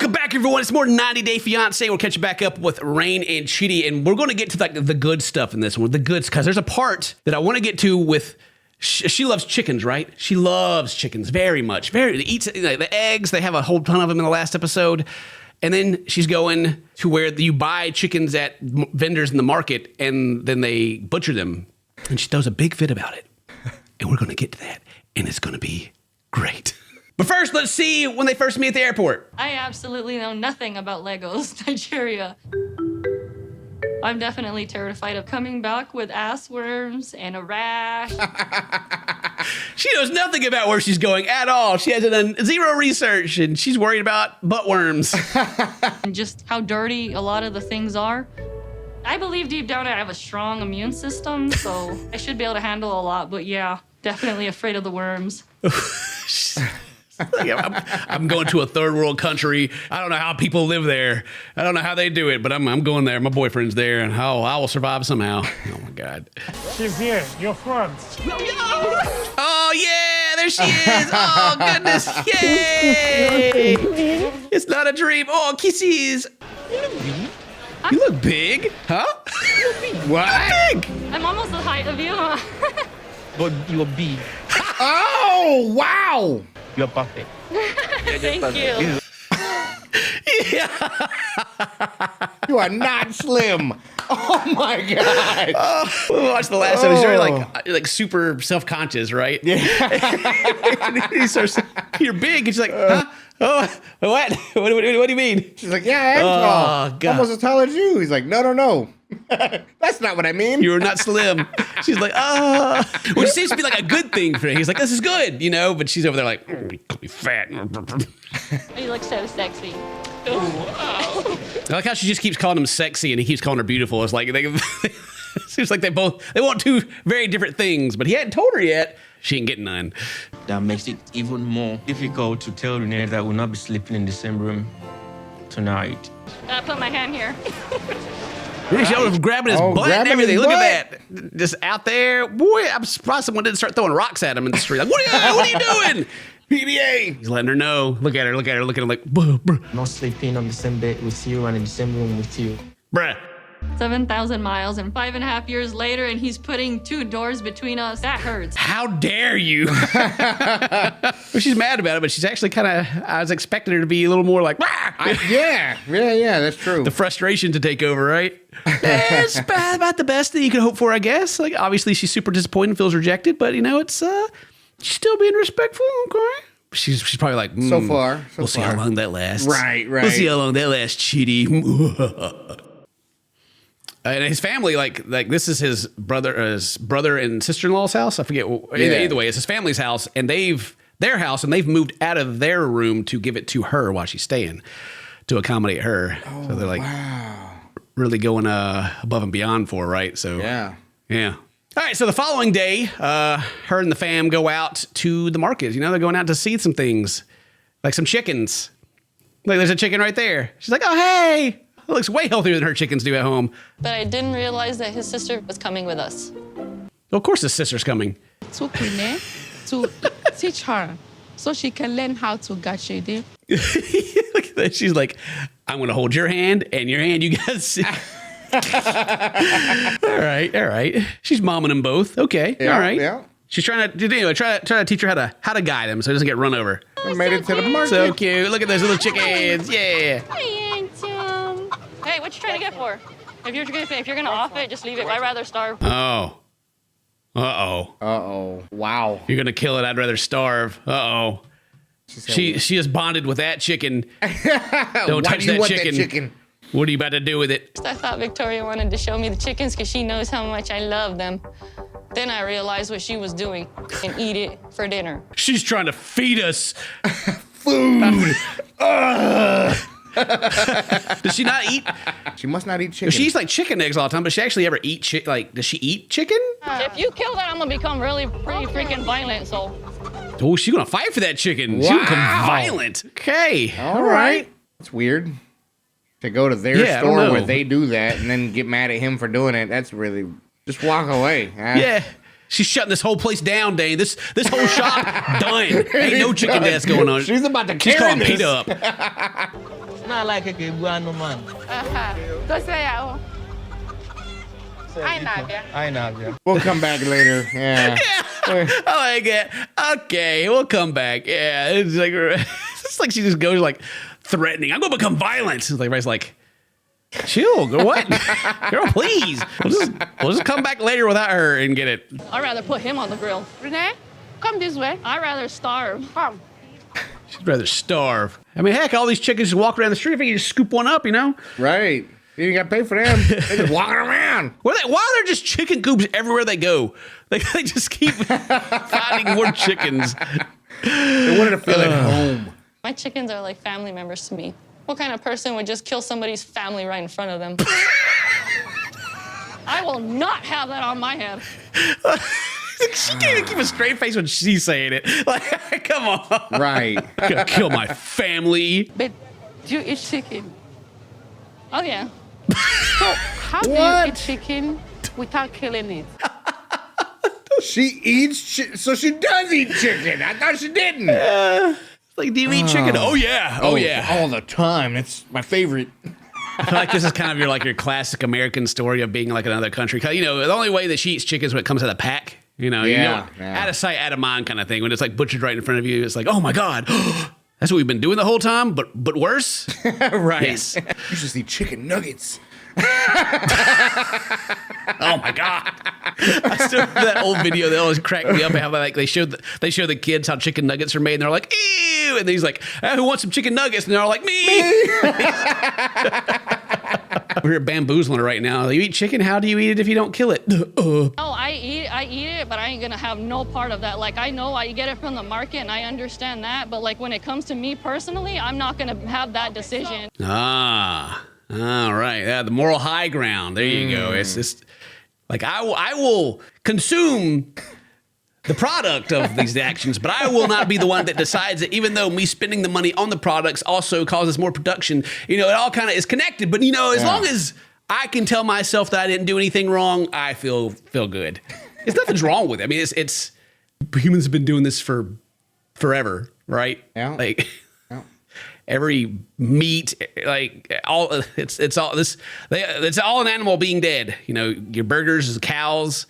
Welcome back, everyone. It's more than 90 Day Fiance. We'll catch you back up with Rain and Chidi, and we're going to get to like the good stuff in this one, the goods, because there's a part that I want to get to with. She loves chickens, right? She loves chickens very much. They eat the eggs. They have a whole ton of them in the last episode. And then she's going to where you buy chickens at vendors in the market, and then they butcher them. And she throws a big fit about it. And we're going to get to that, and it's going to be great. But first, let's see when they first meet at the airport. I absolutely know nothing about Legos Nigeria. I'm definitely terrified of coming back with ass worms and a rash. She knows nothing about where she's going at all. She has done zero research, and she's worried about butt worms. And just how dirty a lot of the things are. I believe deep down I have a strong immune system, so I should be able to handle a lot. But yeah, definitely afraid of the worms. I'm going to a third world country. I don't know how people live there. I don't know how they do it, but I'm going there. My boyfriend's there, and I will survive somehow. Oh my God. She's here. Your front. Oh yeah, there she is. Oh goodness, yay! It's not a dream. Oh, kisses. You look big, huh? What? Big. I'm almost the height of you. But you're big. Oh, wow. You're perfect. Thank you. Yeah. You are not slim. Oh, my God. We watched the last episode. She's like super self-conscious, right? Yeah. He starts, you're big. And she's like, huh? Oh, what? What do you mean? She's like, yeah, I am tall. God. Almost as tall as you. He's like, no. That's not what I mean. You're not slim. She's like, which seems to be like a good thing for him. He's like, this is good, you know, but she's over there like, you call me fat. You look so sexy. I like how she just keeps calling him sexy and he keeps calling her beautiful. It's like, seems like they want two very different things, but he hadn't told her yet. She ain't getting none. That makes it even more difficult to tell Renee that we'll not be sleeping in the same room tonight. I put my hand here. She's over grabbing his butt and grabbing everything. his Look butt. at that. Just out there. Boy, I'm surprised someone didn't start throwing rocks at him in the street. Like, what are you doing? PDA. He's letting her know. Look at her, looking at him like, bruh. Not sleeping on the same bed with you and in the same room with you. Bruh. 7,000 miles and 5.5 years later, and he's putting 2 doors between us. That hurts. How dare you? Well, she's mad about it, but she's actually kind of, I was expecting her to be a little more like, Yeah, that's true. the frustration to take over, right? It's about the best that you could hope for, I guess. Like, obviously, she's super disappointed and feels rejected, but, you know, it's, she's still being respectful, okay? She's probably like, So far. We'll see how long that lasts. Right. We'll see how long that lasts, Chidi. And his family, like this is his brother and sister-in-law's house. I forget. Either way, it's his family's house, and they've moved out of their room to give it to her while she's staying to accommodate her. So they're like, really going above and beyond for her, right? So yeah. All right. So the following day, her and the fam go out to the market. You know, they're going out to see some things, like some chickens. Like there's a chicken right there. She's like, oh hey. It looks way healthier than her chickens do at home. But I didn't realize that his sister was coming with us. Well, of course his sister's coming. To Renee to teach her so she can learn how to gotcha them. Look at that. She's like, I'm going to hold your hand and your hand. You guys see. All right. She's momming them both. Okay. Yeah, all right. yeah. She's trying to teach her how to guide him so he doesn't get run over. I made it to the market. So cute. Look at those little chickens. Yeah. Hey, what you trying to get for? If you're gonna off it, just leave it. I'd rather starve. Oh. Wow. You're going to kill it. I'd rather starve. Uh-oh. She is bonded with that chicken. Don't touch that chicken. What are you about to do with it? I thought Victoria wanted to show me the chickens because she knows how much I love them. Then I realized what she was doing and eat it for dinner. She's trying to feed us food. Does she not eat? She must not eat chicken. She eats like chicken eggs all the time, but she actually ever eat does she eat chicken? If you kill that, I'm gonna become pretty freaking violent, so. Oh, she's gonna fight for that chicken. She'll become violent. Okay. All right. That's weird. To go to their store where they do that and then get mad at him for doing it, that's really... Just walk away. Yeah. She's shutting this whole place down, Dane. This whole shop done. Ain't no chicken desk going on. She's about to She's carry calling this. PETA up. Nah, like a no man. Go say oh. I know. We'll come back later. Yeah. I like it. Okay, we'll come back. Yeah, it's like she just goes like threatening. I'm gonna become violent. It's like everybody's like, chill. Girl, what? Girl, please. We'll just come back later without her and get it. I'd rather put him on the grill. Renee, come this way. I'd rather starve. Come. She'd rather starve. I mean, heck, all these chickens just walk around the street. If you just scoop one up, you know. Right. You ain't got to pay for them. They just walking around. Why are there just chicken coops everywhere they go? They just keep finding more chickens. They wanted to feel at home. My chickens are like family members to me. What kind of person would just kill somebody's family right in front of them? I will not have that on my head. She can't even keep a straight face when she's saying it. Like, come on. Right. I'm gonna kill my family. But do you eat chicken? Oh, yeah. So how do you eat chicken without killing it? She eats so she does eat chicken. I thought she didn't. Like, do you eat chicken? Oh, yeah. Oh, yeah. All the time. It's my favorite. I feel like this is kind of your classic American story of being like another country. You know, the only way that she eats chicken is when it comes out of the pack. You know, Yeah. out of sight, out of mind kind of thing. When it's like butchered right in front of you, it's like, oh my God, that's what we've been doing the whole time, but worse. Right. Yes. You should see chicken nuggets. Oh my God. I still remember that old video that always cracked me up. How they show the kids how chicken nuggets are made, and they're like, ew, and he's like, who wants some chicken nuggets? And they're all like, me. We're here bamboozling her right now. You eat chicken? How do you eat it if you don't kill it? No, I eat it, but I ain't gonna have no part of that. Like, I know I get it from the market, and I understand that, but like when it comes to me personally, I'm not gonna have that decision. All right. Yeah, the moral high ground. There you go. It's just like I will consume the product of these actions, but I will not be the one that decides it, even though me spending the money on the products also causes more production. You know, it all kind of is connected, but you know, as long as I can tell myself that I didn't do anything wrong, I feel good. There's nothing's wrong with it. I mean, it's humans have been doing this for forever, right? Yeah. Like every meat, like all it's all an animal being dead. You know, your burgers, cows.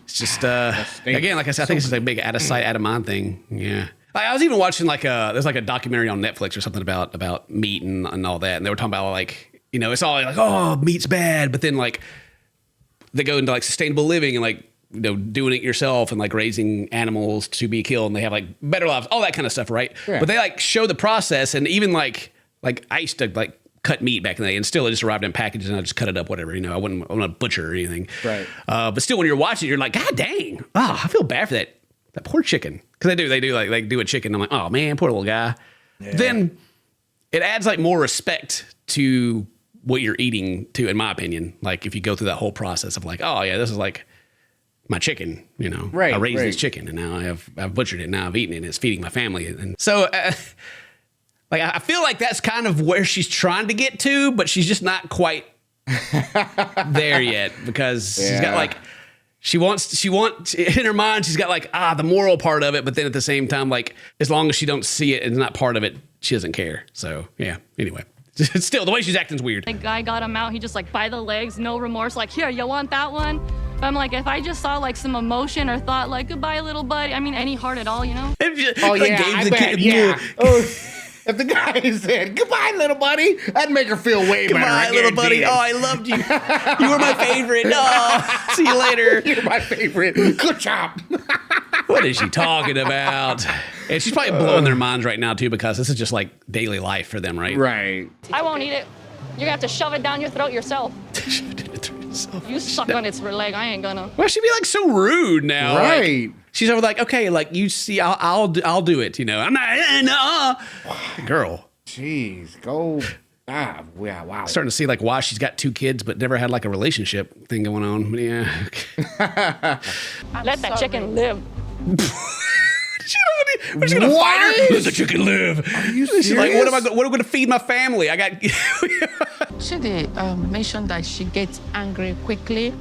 It's just again, like I said, I think it's just a big out of sight, out of mind thing. Yeah. Like, I was even watching there's like a documentary on Netflix or something about meat and all that, and they were talking about like, you know, it's all like, oh, meat's bad, but then like they go into like sustainable living and like, you know, doing it yourself and like raising animals to be killed, and they have like better lives, all that kind of stuff, right? Yeah. But they like show the process, and even like I used to like cut meat back in the day, and still it just arrived in packages and I just cut it up, whatever, you know, I'm not a butcher or anything. Right. But still, when you're watching, you're like, God dang, I feel bad for that poor chicken. Cause they do like do a chicken. I'm like, oh man, poor little guy. Yeah. Then it adds like more respect to what you're eating too, in my opinion. Like if you go through that whole process of like, oh yeah, this is like my chicken, you know, right, I raised this chicken and now I've butchered it. Now I've eaten it and it's feeding my family. And so, like, I feel like that's kind of where she's trying to get to, but she's just not quite there yet, because she's got like, she wants in her mind, she's got like, the moral part of it. But then at the same time, like, as long as she don't see it and it's not part of it, she doesn't care. So yeah, anyway. Still, the way she's acting is weird. The guy got him out. He just like by the legs, no remorse. Like, here, you want that one? But I'm like, if I just saw like some emotion or thought like, goodbye, little buddy. I mean, any heart at all, you know? Oh yeah, I bet. Yeah. If the guy said, goodbye, little buddy, that'd make her feel way better. Goodbye, little buddy. Oh, I loved you. You were my favorite. Oh, see you later. You're my favorite. Good job. What is she talking about? And she's probably blowing their minds right now, too, because this is just like daily life for them, right? Right. I won't eat it. You're gonna have to shove it down your throat yourself. You suck on its leg. I ain't gonna. Well, she'd be like so rude now. Right. Like, she's over like, okay, like you see, I'll do it. You know, I'm not. Girl. Jeez, go. Yeah, wow. Starting to see like why she's got 2 kids but never had like a relationship thing going on. But yeah. Let that chicken live. She's gonna fight her. Let the chicken live. Are you serious? She's like, what am I going to feed my family? I got. She mentioned that she gets angry quickly,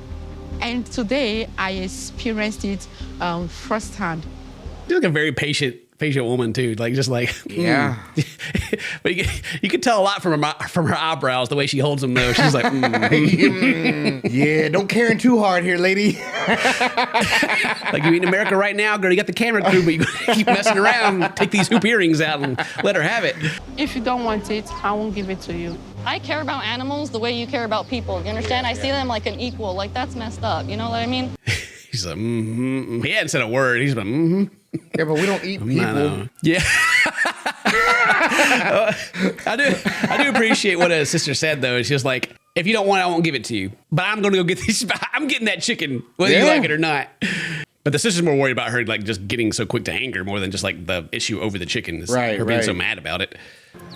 and today I experienced it firsthand. She's like a very patient facial woman too. Like just like Yeah. But you could tell a lot from her eyebrows, the way she holds them though. She's like, Yeah, don't Karen too hard here, lady. like you in America right now, girl. You got the camera crew, but you keep messing around. Take these hoop earrings out and let her have it. If you don't want it, I won't give it to you. I care about animals the way you care about people. You understand? I see them like an equal. Like, that's messed up. You know what I mean? He's like, He hadn't said a word. He's like, Yeah, but we don't eat people. No. Yeah. I do appreciate what his sister said though. It's just like, if you don't want it, I won't give it to you. But I'm gonna go get these. I'm getting that chicken, whether you like it or not. But the sister's more worried about her like just getting so quick to anger more than just like the issue over the chicken. It's her being so mad about it.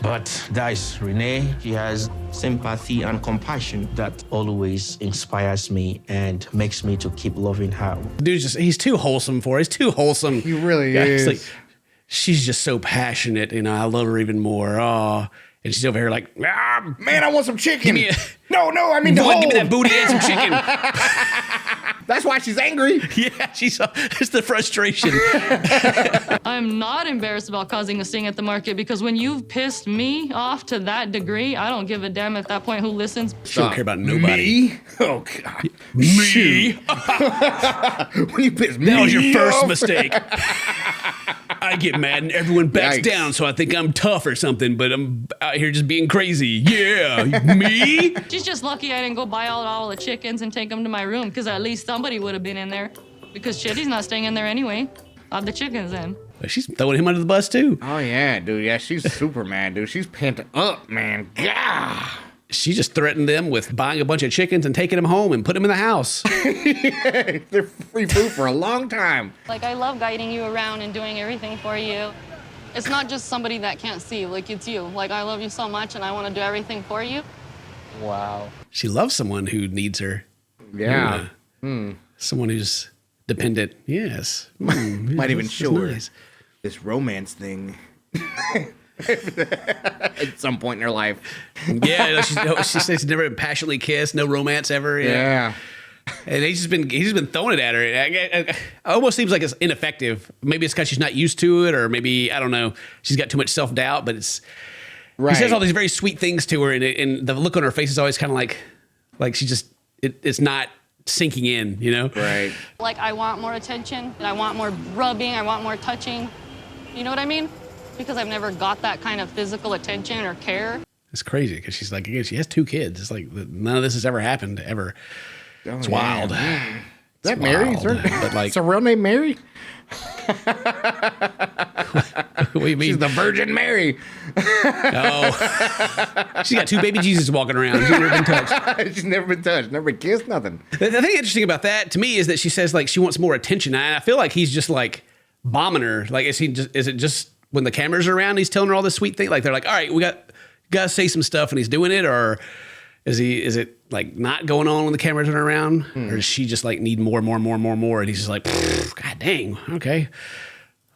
But that is Renee. She has sympathy and compassion that always inspires me and makes me to keep loving her. Dude's he's too wholesome for her. He's too wholesome. He really is. It's like, she's just so passionate, I love her even more. Oh, and she's over here like, man, I want some chicken. Give me no, I mean, give me that booty and some chicken. That's why she's angry. Yeah, it's the frustration. I'm not embarrassed about causing a sting at the market because when you've pissed me off to that degree, I don't give a damn at that point who listens. She don't care about nobody. Me? Oh, God. Me? When you piss me That was your first off. mistake. I get mad and everyone backs Yikes. down, so I think I'm tough or something, but I'm out here just being crazy. Yeah, me? She's just lucky I didn't go buy out all the chickens and take them to my room because at least somebody would have been in there. Because Chitty's not staying in there anyway. Add the chickens in. She's throwing him under the bus too. Oh, yeah, dude. Yeah, she's super mad, dude. She's pent up, man. God. She just threatened them with buying a bunch of chickens and taking them home and putting them in the house. They're free food for a long time. Like, I love guiding you around and doing everything for you. It's not just somebody that can't see, like, it's you. Like, I love you so much and I want to do everything for you. Wow. She loves someone who needs her. Yeah. Someone who's dependent. Yes. Might even That's show her nice. this romance thing at some point in her life. Yeah, she says she's never been passionately kissed, no romance ever. Yeah. And he's just been throwing it at her. It almost seems like it's ineffective. Maybe it's because she's not used to it, or maybe I don't know. She's got too much self-doubt. But it's Right. he says all these very sweet things to her, and the look on her face is always kind of like she just it's not sinking in, Right. Like, I want more attention, and I want more rubbing, I want more touching. You know what I mean? Because I've never got that kind of physical attention or care. It's crazy because she's like, again, she has 2 kids. It's like none of this has ever happened ever. It's wild. Is that Mary? Is her, But like, it's a real name, Mary? what do you mean? She's the Virgin Mary. Oh, she got 2 baby Jesus walking around. She's never been touched. She's never been touched, never been kissed, nothing. The thing interesting about that to me is that she says like she wants more attention. And I feel like he's just like bombing her. Like, is it just when the cameras are around, he's telling her all this sweet thing? Like they're like, all right, we got to say some stuff, and he's doing it, or is it like not going on when the cameras are around, or does she just like need more, and he's just like, God dang, okay,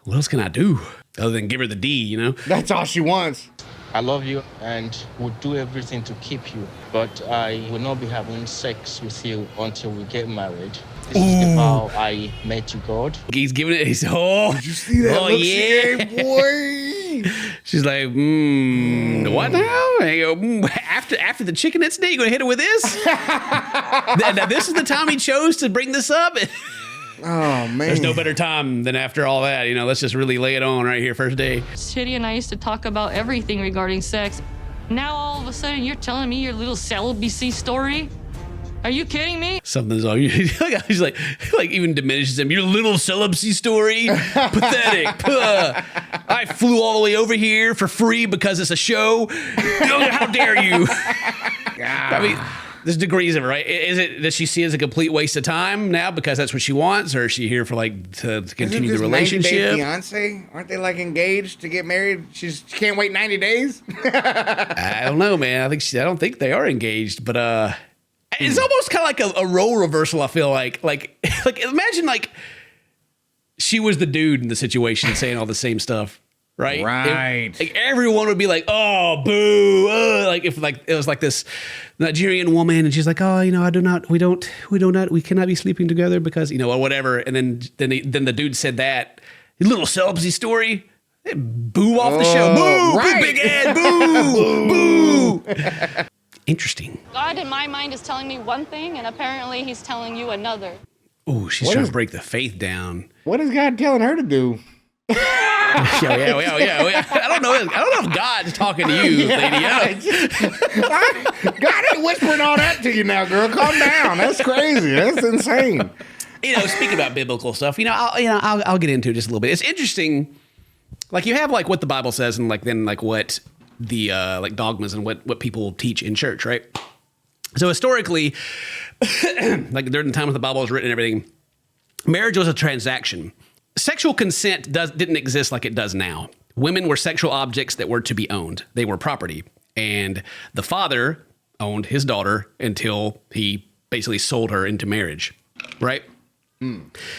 what else can I do other than give her the D? That's all she wants. I love you and would do everything to keep you, but I will not be having sex with you until we get married. This is the vow I made to God. He's giving it. He's Did You see that look she gave, boy? She's like, what now? And you go, after the chicken incident, you gonna hit her with this? Now this is the time he chose to bring this up. Oh, man. There's no better time than after all that. Let's just really lay it on right here, first day. Chitty and I used to talk about everything regarding sex. Now all of a sudden you're telling me your little celibacy story? Are you kidding me? Something's all he's like even diminishes him. Your little celibacy story, pathetic. I flew all the way over here for free because it's a show. How dare you? I mean, there's degrees of it, right? Does she see it as a complete waste of time now because that's what she wants, or is she here for to continue the relationship? 90-day fiance? Aren't they like engaged to get married? She can't wait 90 days. I don't know, man. I don't think they are engaged, but it's almost kind of like a role reversal. I feel like imagine like she was the dude in the situation saying all the same stuff, right? Right. Like everyone would be like, "Oh, boo!" Like if like it was like this Nigerian woman, and she's like, "Oh, we cannot be sleeping together because or whatever." And then the dude said that little celibacy story. Boo off the show. Boo! Right. Big Ed. Boo! Boo! Interesting. God, in my mind, is telling me one thing, and apparently he's telling you another. Oh, she's trying to break the faith down. What is God telling her to do? Yeah. I don't know if God's talking to you, lady. God ain't whispering all that to you now, girl. Calm down. That's crazy. That's insane. Speaking about biblical stuff, I'll get into it just a little bit. It's interesting. Like you have like what the Bible says, and like then like what the like dogmas and what people teach in church, right? So historically, like during the time when the Bible was written and everything, marriage was a transaction. Sexual consent didn't exist like it does now. Women were sexual objects that were to be owned. They were property. And the father owned his daughter until he basically sold her into marriage, right?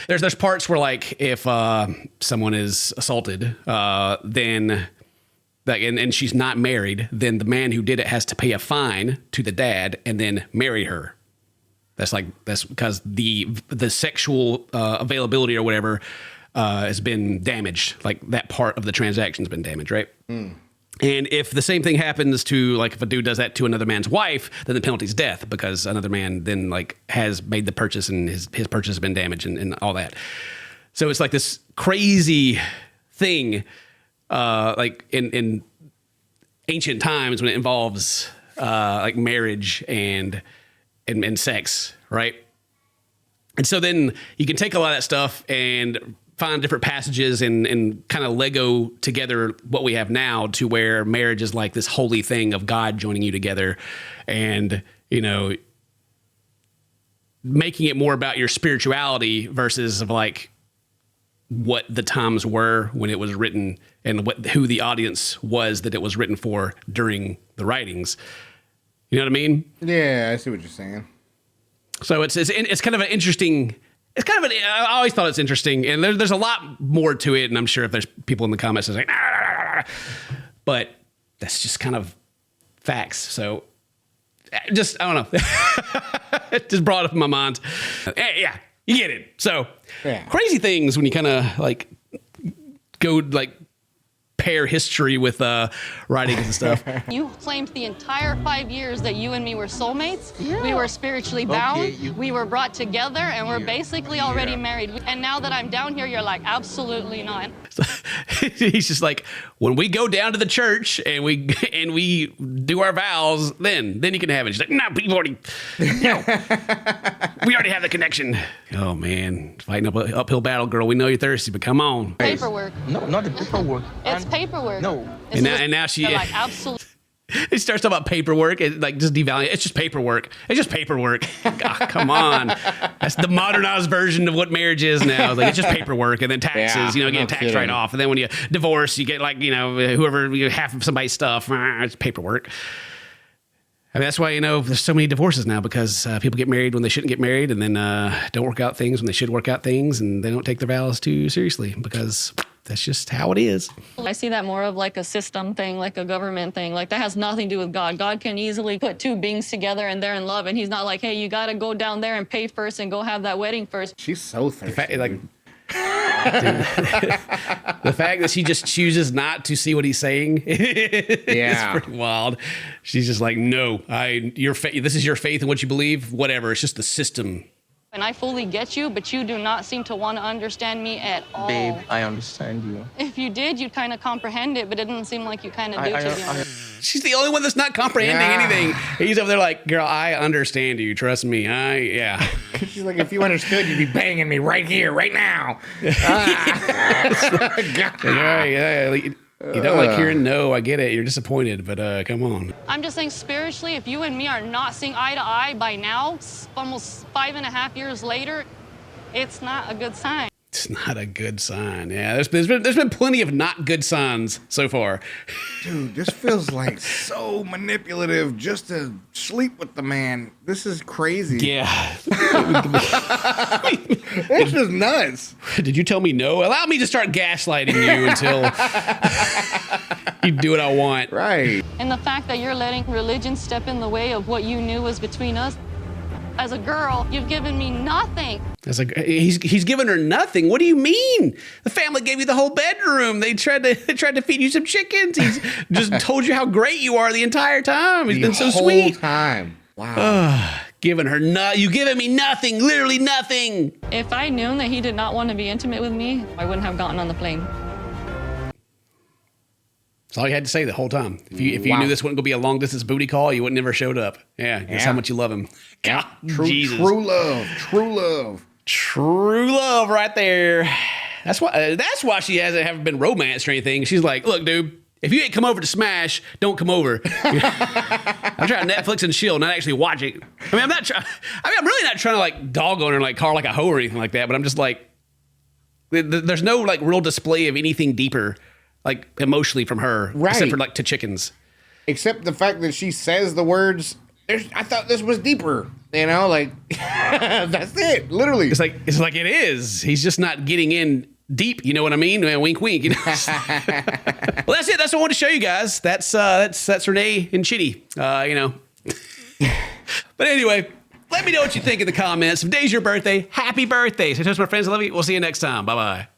There's parts where like if someone is assaulted, then like and she's not married, then the man who did it has to pay a fine to the dad and then marry her. That's because the sexual availability or whatever has been damaged. Like that part of the transaction has been damaged, right? And if the same thing happens to like if a dude does that to another man's wife, then the penalty is death because another man then like has made the purchase and his purchase has been damaged and all that. So it's like this crazy thing, like in ancient times when it involves like marriage and sex, right? And so then you can take a lot of that stuff and find different passages and kind of Lego together what we have now to where marriage is like this holy thing of God joining you together and, making it more about your spirituality versus of like what the times were when it was written and who the audience was that it was written for during the writings. You know what I mean? Yeah, I see what you're saying. So it's kind of an interesting. It's kind of I always thought it's interesting, and there's a lot more to it. And I'm sure if there's people in the comments that say, but that's just kind of facts. So just I don't know. It just brought it up in my mind. Yeah, you get it. So crazy things when you kind of like go like pair history with writings and stuff. You claimed the entire 5 years that you and me were soulmates. Yeah. We were spiritually bound. We were brought together, and we're basically already married. And now that I'm down here, you're like, absolutely not. He's just like, when we go down to the church and we do our vows, then you can have it. She's like, no, we already have the connection. Oh man, fighting up an uphill battle, girl. We know you're thirsty, but come on. Paperwork. No, not the paperwork. It's paperwork. No. And now she like absolutely. He starts talking about paperwork and like just devaluing. It's just paperwork. It's just paperwork. God, come on. That's the modernized version of what marriage is now. Like it's just paperwork and then taxes, getting tax write off. And then when you divorce, you get like, whoever half of somebody's stuff. It's paperwork. I mean, that's why, there's so many divorces now because people get married when they shouldn't get married and then don't work out things when they should work out things and they don't take their vows too seriously because that's just how it is. I see that more of like a system thing, like a government thing. Like that has nothing to do with God. God can easily put two beings together and they're in love. And he's not like, hey, you got to go down there and pay first and go have that wedding first. She's so thirsty. The fact that she just chooses not to see what he's saying is pretty wild. She's just like, no, this is your faith and what you believe, whatever. It's just the system. And I fully get you, but you do not seem to want to understand me at all. Babe, I understand you. If you did, you'd kind of comprehend it, but it didn't seem like you kind of do, to be honest. She's the only one that's not comprehending anything. He's over there like, girl, I understand you. Trust me. She's like, if you understood, you'd be banging me right here, right now. You don't like hearing no, I get it. You're disappointed, but come on. I'm just saying spiritually, if you and me are not seeing eye to eye by now, almost 5.5 years later, it's not a good sign. It's not a good sign. Yeah, there's been plenty of not good signs so far. Dude, this feels like so manipulative just to sleep with the man. This is crazy. Yeah. This is nuts. Did you tell me no? Allow me to start gaslighting you until you do what I want. Right. And the fact that you're letting religion step in the way of what you knew was between us. As a girl, you've given me nothing. was like, he's giving her nothing. What do you mean? The family gave you the whole bedroom. They tried to feed you some chickens. He's just told you how great you are the entire time. He's been so sweet. The whole time. Wow. Giving her you giving me nothing, literally nothing. If I knew that he did not want to be intimate with me, I wouldn't have gotten on the plane. That's all you had to say the whole time. If you knew this wasn't going to be a long distance booty call, you would never showed up. Yeah, that's how much you love him. God, True love. True love right there. That's why she haven't been romanced or anything. She's like, look, dude, if you ain't come over to Smash, don't come over. I'm trying Netflix and chill, not actually watch it. I mean, I'm really not trying to like dog on her, like call her like a hoe or anything like that. But I'm just like, there's no like real display of anything deeper, like emotionally from her, except for like to chickens. Except the fact that she says the words. I thought this was deeper. You know, like that's it. Literally, it's like it is. He's just not getting in deep. You know what I mean? Wink, wink. You know? Well, that's it. That's what I wanted to show you guys. That's Renee and Chitty. You know. But anyway, let me know what you think in the comments. If today's your birthday, happy birthday. So, to my friends, I love you. We'll see you next time. Bye bye.